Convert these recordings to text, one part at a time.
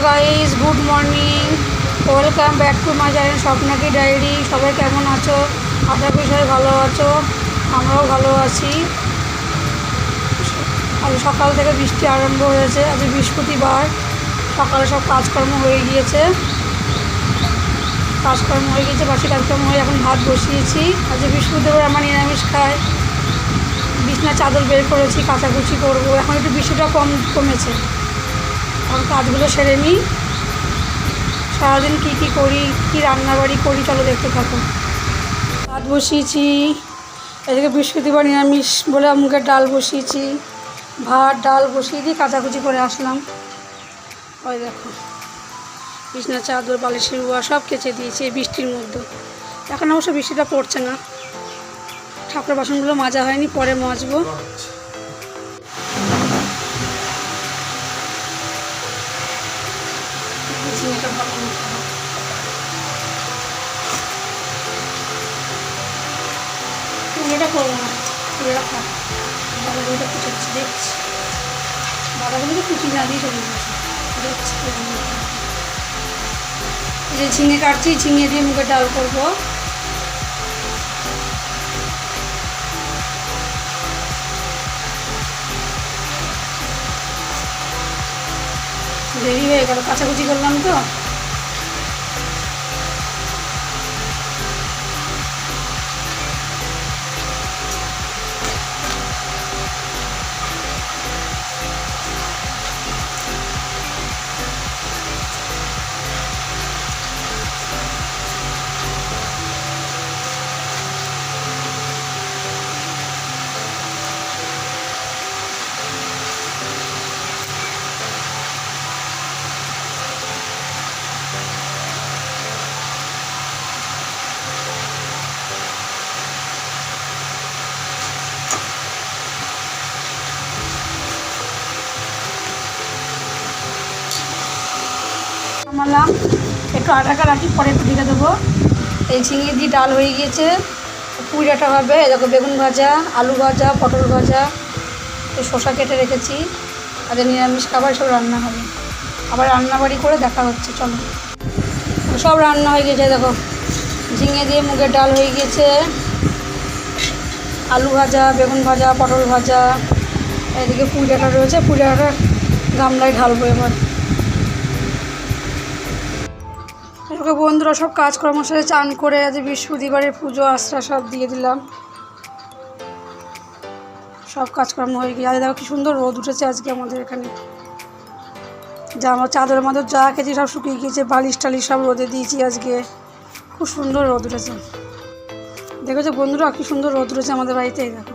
Guys, good morning, welcome back to my channel স্বপ্নাকি diary. সবাই কেমন আছো? আশা করি সবাই ভালো আছো, আমরাও ভালো আছি। আজ সকাল থেকে বৃষ্টি আরম্ভ হয়েছে। আজ বৃহস্পতিবার, সকালে সব কাজকর্ম হয়ে গিয়েছে। বাসি কাজকর্ম হয়ে এখন ভাত বসিয়েছি। আজ বৃহস্পতিবার আমার নিরামিষ খাই। বিছনা চাদর বের করেছি, কাচাকুচি করবো। এখন একটু বৃষ্টিটা কমেছে। এখন কাজগুলো সেরে নিই। সারাদিন কী করি, কী রান্নাবাড়ি করি, চলো দেখতে থাকো। ভাত বসিয়েছি, এদিকে বৃহস্পতিবার নিরামিষ বলে মুগের ডাল বসিয়েছি। ভাত ডাল বসিয়ে দিয়ে কাচাকুচি করে আসলাম। ওই দেখো, বিছনা চাদর বালিশের ওয়া সব কেচে দিয়েছি এই বৃষ্টির মধ্যে। এখন অবশ্য বৃষ্টিটা পড়ছে না। ঠাকুর বাসনগুলো মাজা হয়নি, পরে মাজবো। এটা করবো না, তুলে খা। বাঁধাকপিটা কুচাচ্ছি, দেখছি। বাঁধাকপিটা কুচি না দিয়ে চলে গেছে, দেখছি। এই যে ঝিঙে কাটছি, ঝিঙে দিয়ে মুগের ডাল করবো। দেরি হয়ে গেল, কাচাকুচি করলাম তো। নামালাম, একটু আটাকা রাখি, পরে একটু ঢেকে দেবো। এই ঝিঙে দিয়ে ডাল হয়ে গিয়েছে। পুরিটা হবে, দেখো বেগুন ভাজা, আলু ভাজা, পটল ভাজা, এই শসা কেটে রেখেছি। আর নিরামিষ খাবার সব রান্না হবে। আবার রান্নাবাড়ি করে দেখা হচ্ছে, চলো। সব রান্না হয়ে গেছে, দেখো ঝিঙে দিয়ে মুগের ডাল হয়ে গিয়েছে, আলু ভাজা, বেগুন ভাজা, পটল ভাজা। এদিকে পুরিটা রয়েছে, পুরিটা গামলায় ঢালবো এবার। ওকে বন্ধুরা, সব কাজকর্ম সাথে চান করে আজ বৃহস্পতিবারের পুজো আশ্রা সব দিয়ে দিলাম। সব কাজকর্ম হয়ে গিয়ে আজ দেখো কি সুন্দর রোদ উঠেছে আজকে আমাদের এখানে। জামা চাদরের মধ্যে যা খেয়েছি সব শুকিয়ে গিয়েছে, বালিশ টালিশ সব রোদে দিয়েছি আজকে। খুব সুন্দর রোদ উঠেছে। দেখেছো বন্ধুরা কি সুন্দর রোদ উঠেছে আমাদের বাড়িতে। দেখো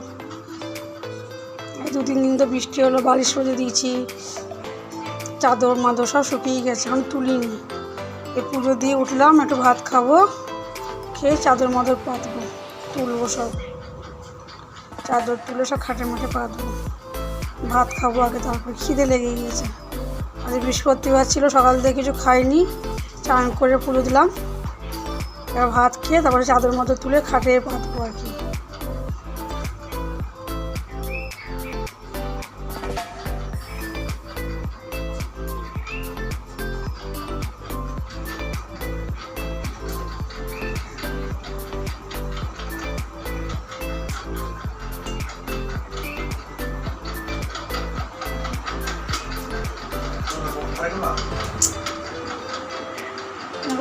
এই 2-3 দিন তো বৃষ্টি হলো, বালিশ রোদে দিয়েছি, চাদর মাদর সব শুকিয়ে গেছে, এখন তুলিনি। এই পুজো দিয়ে উঠলাম, একটু ভাত খাবো, খেয়ে চাদর মাদর পাতবো, তুলবো সব। চাদর তুলে সব খাটের মাঠে পাতবো, ভাত খাবো আগে, তারপর খিদে লেগে গিয়েছে। আজ বৃহস্পতিবার ছিল, সকাল থেকে কিছু খাইনি, চান করে পুজো দিলাম। এবার ভাত খেয়ে তারপরে চাদর মাদর তুলে খাটে পাতবো আর কি।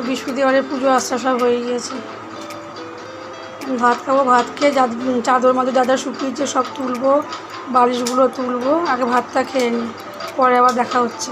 বৃহস্পতিবারের পুজো আশ্রা সব হয়ে গিয়েছে। ভাত খাবো, ভাত খেয়ে চাদর মাদর যা শুকিয়েছে সব তুলবো, বালিশগুলো তুলবো। আগে ভাতটা খেয়ে নিই, পরে আবার দেখা হচ্ছে।